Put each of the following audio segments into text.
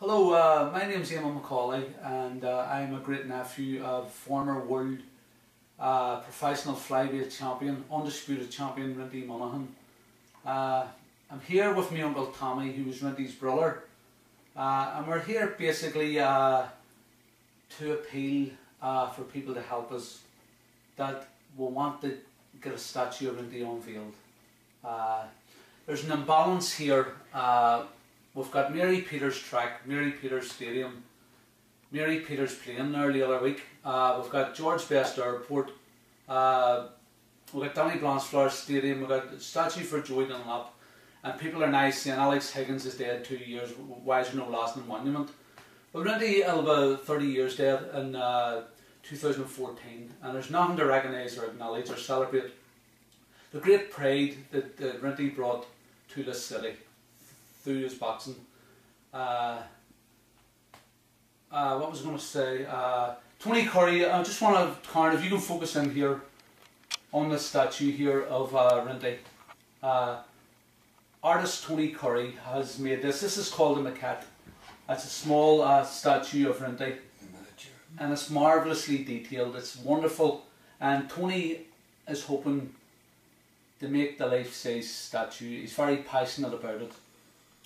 Hello, my name is Eamon McAuley and I'm a great nephew of former world professional flyweight champion, undisputed champion Rinty Monaghan. I'm here with my uncle Tommy, who was Rinty's brother, and we're here basically to appeal for people to help us that will want to get a statue of Rinty unveiled. There's an imbalance here. We've got Mary Peters track, Mary Peters Stadium, Mary Peters playing there the other week. We've got George Best Airport, we've got Danny Blanchflower Stadium, we've got a statue for Joey Dunlop, and people are nice saying Alex Higgins is dead 2 years, why is there no lasting monument? Well, Rinty is about 30 years dead in 2014, and there's nothing to recognise or acknowledge or celebrate the great pride that Rinty brought to this city through his boxing. What was I going to say? Tony Curry, I just want to, Karen, if you can focus in here on this statue here of Rinty. Artist Tony Curry has made this. This is called a maquette. It's a small statue of Rinty, and it's marvellously detailed. It's wonderful, and Tony is hoping to make the life-size statue. He's very passionate about it,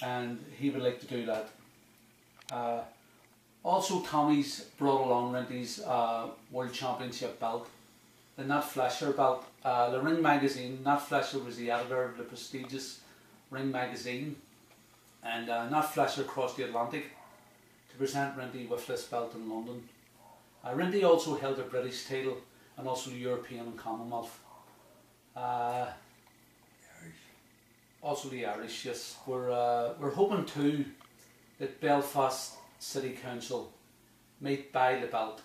and he would like to do that. Also, Tommy's brought along Rinty's World Championship belt, the Nat Fletcher belt. The Ring magazine, Nat Fletcher was the editor of the prestigious Ring magazine, and Nat Fletcher crossed the Atlantic to present Rinty with this belt in London. Rinty also held a British title and also European and Commonwealth. Also the Irish, yes. We're hoping too that Belfast City Council might buy the belt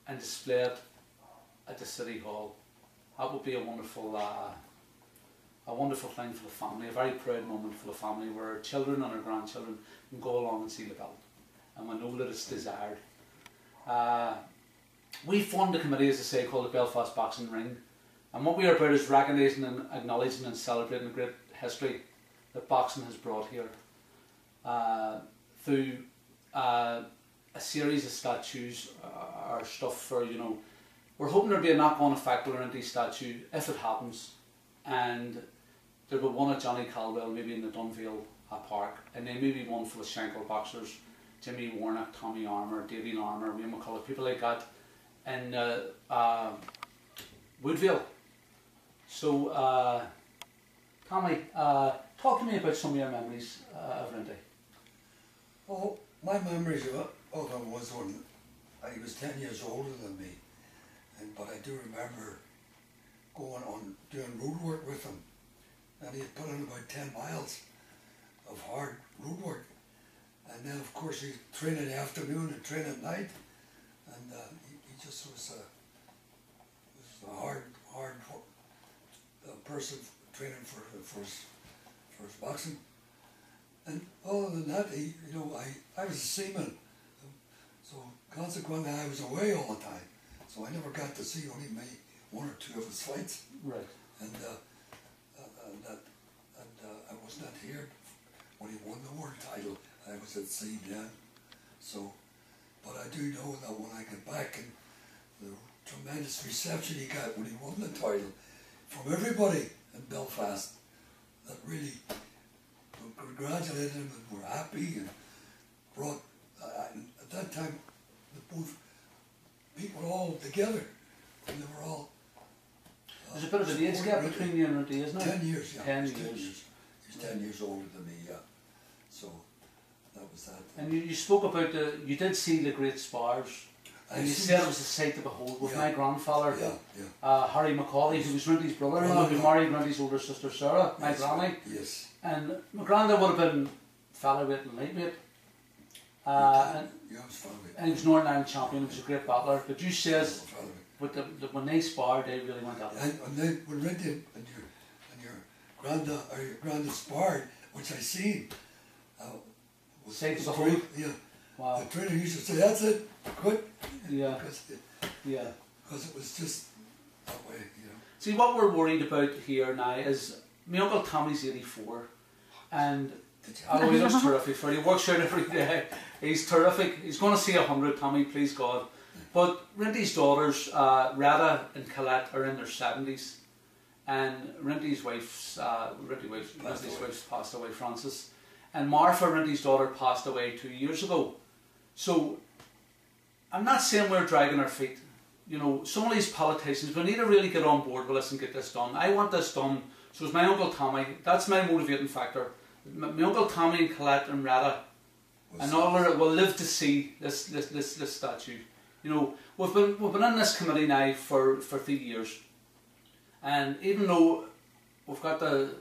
and display it at the City Hall. That would be a wonderful thing for the family, a very proud moment for the family, where our children and our grandchildren can go along and see the belt, and we know that it's desired. We formed a committee, as I say, called the Belfast Boxing Ring, and what we are about is recognising and acknowledging and celebrating the great history that boxing has brought here through a series of statues or stuff for, you know, we're hoping there'll be a knock-on effect with Rinty statue if it happens, and there will be one at Johnny Caldwell, maybe in the Dunvale Park, and then maybe one for the Shankill boxers, Jimmy Warnock, Tommy Armour, Davy Armour, Eamon McAuley, people like that in Woodville. So Tommy, talk to me about some of your memories of Rinty. Well, my memories of him was when he was 10 years older than me, but I do remember going on doing road work with him, and he had put in about 10 miles of hard road work, and then of course he'd train in the afternoon and train at night, and he just was a hard person training for his boxing. And other than that, I was a seaman, so consequently I was away all the time, so I never got to see only maybe one or two of his fights. Right. And I was not here when he won the world title. I was at sea then. So, but I do know that when I get back, and the tremendous reception he got when he won the title from everybody in Belfast, that really congratulated him and were happy, and brought, at that time, both people all together, and they were all... There's a bit of an age gap between you and Rinty, isn't there? 10 years, yeah. 10 years. He's 10 years older than me, yeah. So, that was that. And you spoke about you did see the great spars, and you said it was a sight to behold with my grandfather, Harry McAuley, who was Rinty's brother-in-law, who married Rinty's older sister Sarah, my granny. Yes. And my granddad would have been featherweight and lightweight. And he was Northern Ireland champion, he was a great battler. But you says when they sparred, they really went at it. And when Rinty and your granddad sparred, which I seen, sight to behold. Yeah. Wow. The trainer used to say, "That's it, quit." Yeah. Because it was just that way, you know. See, what we're worried about here now is my uncle Tommy's 84, and Did you? Oh, he looks terrific for it. He works out every day. He's terrific. He's going to see 100, Tommy, please God. But Rinty's daughters, Rada and Colette, are in their 70s. And Rinty's wife's passed away, Frances. And Martha, Rinty's daughter, passed away 2 years ago. So, I'm not saying we're dragging our feet. You know, some of these politicians, we need to really get on board with this and get this done. I want this done. So it's my Uncle Tommy. That's my motivating factor. My Uncle Tommy and Colette and Rada and all will live to see this statue. You know, we've been in this committee now for 3 years. And even though we've got the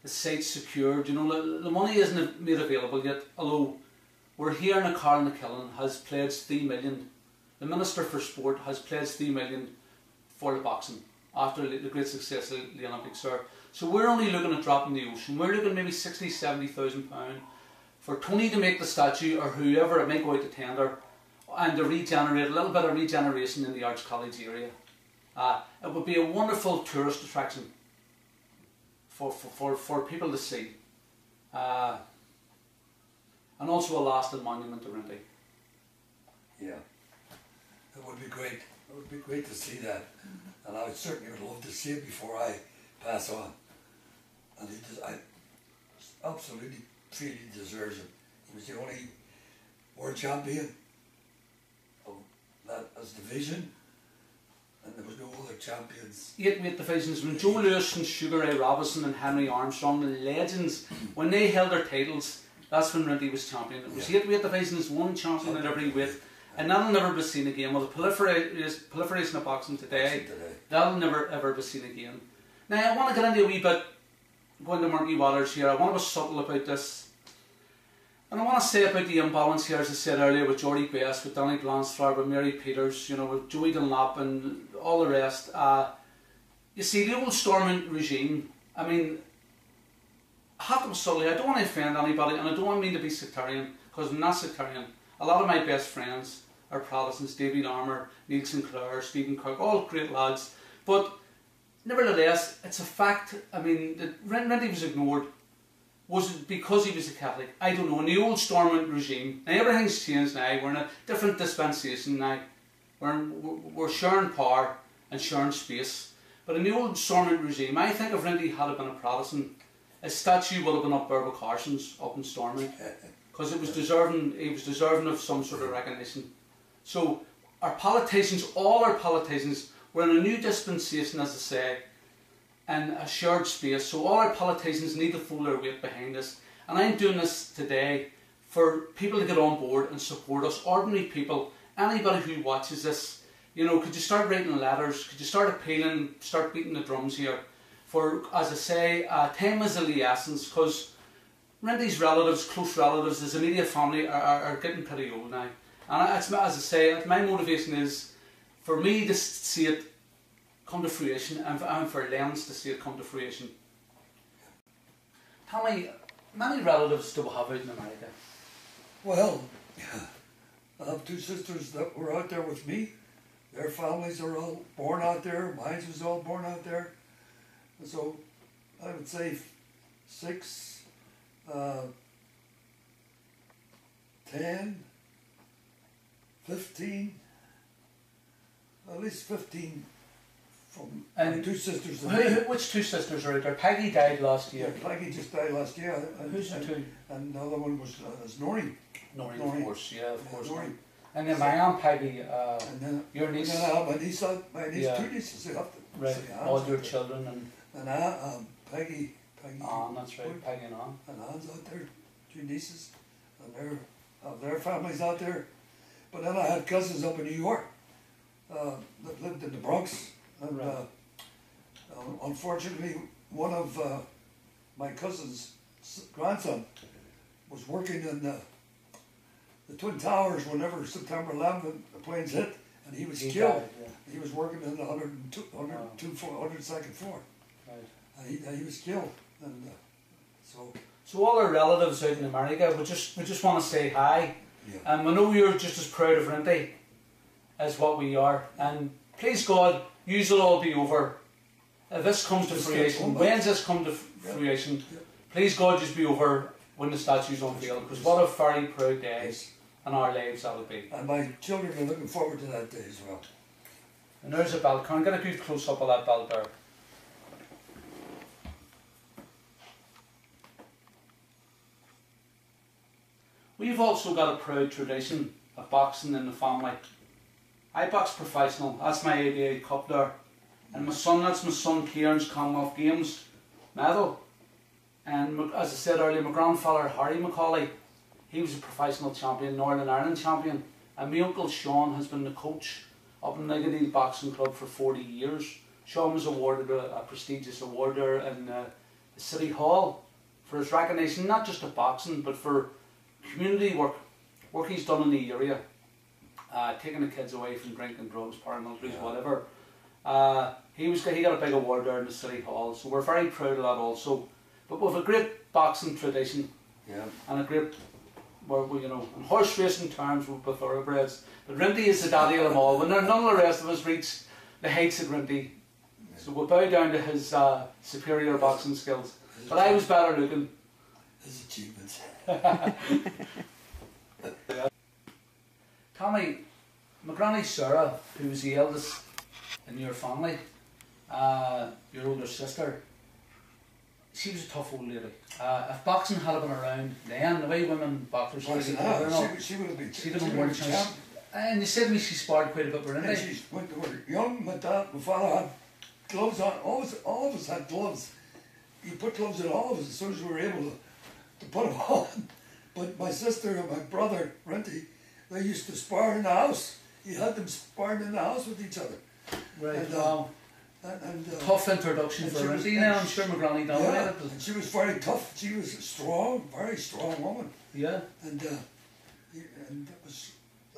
site secured, you know, the money isn't made available yet, although we're hearing that Carl McKillen has pledged 3 million. The Minister for Sport has pledged 3 million for the boxing after the great success of the Olympics there. So we're only looking at dropping the ocean. We're looking maybe 60, 70,000 pounds for Tony to make the statue, or whoever it might go out to tender, and to regenerate, a little bit of regeneration in the Arts College area. It would be a wonderful tourist attraction for people to see. And also a lasting monument to Rinty. Yeah, it would be great. It would be great to see that. And I would certainly would love to see it before I pass on. And I absolutely feel he deserves it. He was the only world champion of that as division, and there was no other champions. 8 weight divisions. When Joe Lewis and Sugar Ray Robinson and Henry Armstrong, the legends, when they held their titles, that's when Rinty was champion. It was 8 weight divisions, one champion in every weight, and that'll never be seen again. Well, the proliferation of boxing today, that'll never ever be seen again. Now, I want to get into a wee bit, going to murky waters here. I want to be subtle about this. And I want to say about the imbalance here, as I said earlier, with Geordie Best, with Danny Blanchflower, with Mary Peters, you know, with Joey Dunlop and all the rest. You see, the old Stormont regime, I mean, I have to be subtle here. I don't want to offend anybody, and I don't mean to be sectarian, because I'm not sectarian. A lot of my best friends are Protestants: David Armour, Neil Sinclair, Stephen Cook, all great lads. But nevertheless, it's a fact. I mean, that Rinty was ignored. Was it because he was a Catholic? I don't know. In the old Stormont regime, now everything's changed now. We're in a different dispensation now. We're sharing power and sharing space. But in the old Stormont regime, I think if Rinty had been a Protestant, a statue would have been up Burble Carson's up in Stormont, because it was deserving. He was deserving of some sort of recognition. So our politicians, all our politicians, we're in a new dispensation, as I say, and a shared space. So all our politicians need to pull their weight behind us. And I'm doing this today for people to get on board and support us, ordinary people, anybody who watches this. You know, could you start writing letters? Could you start appealing, start beating the drums here? For, as I say, time is of the essence, because Rinty's relatives, close relatives, his immediate family are getting pretty old now. And it's, as I say, my motivation is for me to see it come to fruition, and for Lens to see it come to fruition. Tell me, many relatives do we have out in America? Well, I have 2 sisters that were out there with me. Their families are all born out there. Mine was all born out there. So I would say 6, 10, 15, at least 15 from my 2 sisters. Which 2 sisters are out there? Peggy died last year. Yeah, Peggy just died last year. Who's the 2? And the other one was Noreen. Noreen, of course, yeah, of course. Noreen. And then my Aunt Peggy, and then, your niece. And then I have my niece, Yeah. 2 nieces. Right, all your children and Peggy. Anne, that's right, Peggy and Anne. And Anne's out there, 2 nieces, and their families out there. But then I had cousins up in New York that lived in the Bronx, and unfortunately, one of my cousin's grandson was working in the Twin Towers whenever September 11th the planes hit, and he was killed. Died, yeah. He was working in the 102nd floor, Right. and he was killed. And so all our relatives out in America, we just want to say hi. Yeah. And we know you're just as proud of Rinty as what we are. And please God, yous will all be over. If this comes to fruition, when's this come to fruition? Yeah. Please God, just be over when the statue's unveiled, because what a very proud day in our lives that would be. And my children are looking forward to that day as well. And there's a bell. Can I get a good close up of that bell there? We've also got a proud tradition of boxing in the family. I box professional, that's my ABA Cup there. And my son, that's my son Kieran's Commonwealth Games medal. And as I said earlier, my grandfather Harry McAuley, he was a professional champion, Northern Ireland champion. And my uncle Sean has been the coach up in Nigadeel Boxing Club for 40 years. Sean was awarded a prestigious award there in the City Hall for his recognition, not just of boxing, but for community work he's done in the area, taking the kids away from drinking, drugs, paramilitaries, whatever. He got a big award there in the City Hall, so we're very proud of that also. But we've a great boxing tradition, and a great, and horse racing terms with thoroughbreds. But Rinty is the daddy of them all. When none of the rest of us reach the heights of Rinty, so we'll bow down to his superior boxing skills. But I was better looking. His achievements. Tommy, my granny Sarah, who was the eldest in your family, your older sister, she was a tough old lady. If boxing had been around then, the way women boxers she would have been. She'd have been world champion. And you said to me she sparred quite a bit with Rinty. And she went to her young. My father had gloves on. All of us had gloves. He put gloves on all of us as soon as we were able to put them on. But my sister and my brother, Rinty, they used to spar in the house. He had them sparring in the house with each other. Right, and, wow. Tough introduction for Rinty now, I'm sure my granny dominated. Yeah, and she was very tough. She was a strong, very strong woman. Yeah. And that was...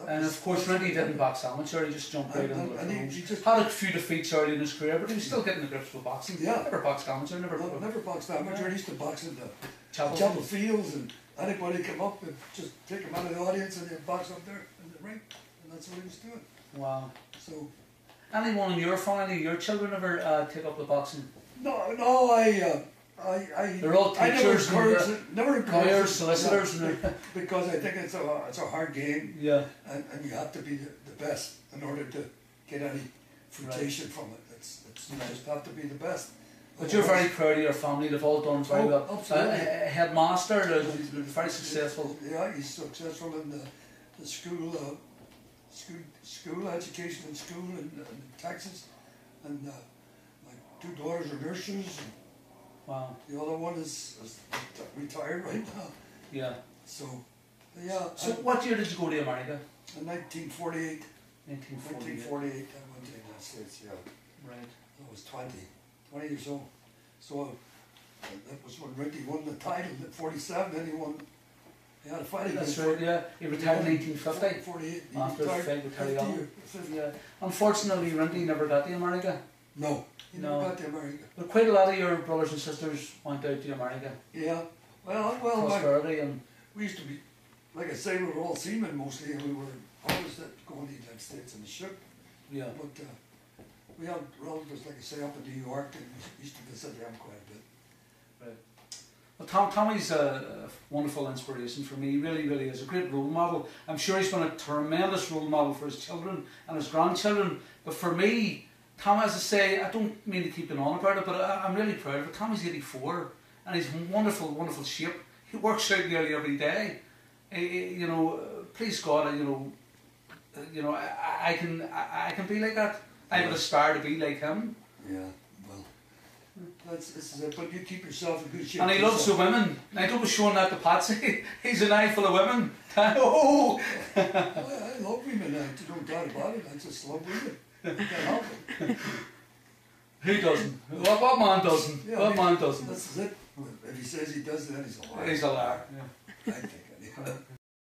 And of course Rinty didn't box amateur, he just jumped right into the he just had a few defeats early in his career, but he was still getting the grips with boxing. Yeah. Never boxed amateur, never boxed amateur. He used to box in the Chapel Fields, and anybody come up and just take him out of the audience and they'd box up there in the ring. And that's what he was doing. Wow. So, anyone in your family, your children ever take up the boxing? No, they're all teachers, never encouraged lawyers, solicitors, because I think it's a hard game. Yeah. And you have to be the best in order to get any fruition from it. You just have to be the best. But you're very proud of your family. They've all done very well. Absolutely. Headmaster, he's been very successful. Yeah, he's successful in the school education in school in Texas, and my two daughters are nurses. Wow. The other one is retired right now. Yeah. So, yeah. So what year did you go to America? In 1948. 1948. 1948, I went to the United States, yeah. Right. I was 20 years old. So that was when Rinty won the title at 47, then he had a fight against. That's right, yeah. He retired in 1950. 48. After the fight with Terry Allen. 50. Yeah. Unfortunately, Rinty never got to America. No. He never got to America. But quite a lot of your brothers and sisters went out to America. Yeah. Well, prosperity and we used to be, like I say, we were all seamen mostly, and we were always going to the United States in the ship. Yeah. But we had relatives, like I say, up in New York, and we used to visit them quite a bit. Right. Well, Tommy's a wonderful inspiration for me. He really, really is a great role model. I'm sure he's been a tremendous role model for his children and his grandchildren. But for me, Tommy, as I say, I don't mean to keep on about it, but I'm really proud of it. Tommy's 84, and he's in wonderful, wonderful shape. He works out nearly every day. Please God, I can be like that. I would aspire to be like him. Yeah, well, this is it. But you keep yourself in good shape. And he loves the women. Now don't be showing that to Patsy. He's an eye full of women. Oh! I love women. I don't doubt about it. I just love women. You can't help it. Who doesn't? What man doesn't? Yeah, what man doesn't? This is it. If he says he does, then he's a liar. He's a liar. Yeah. I think.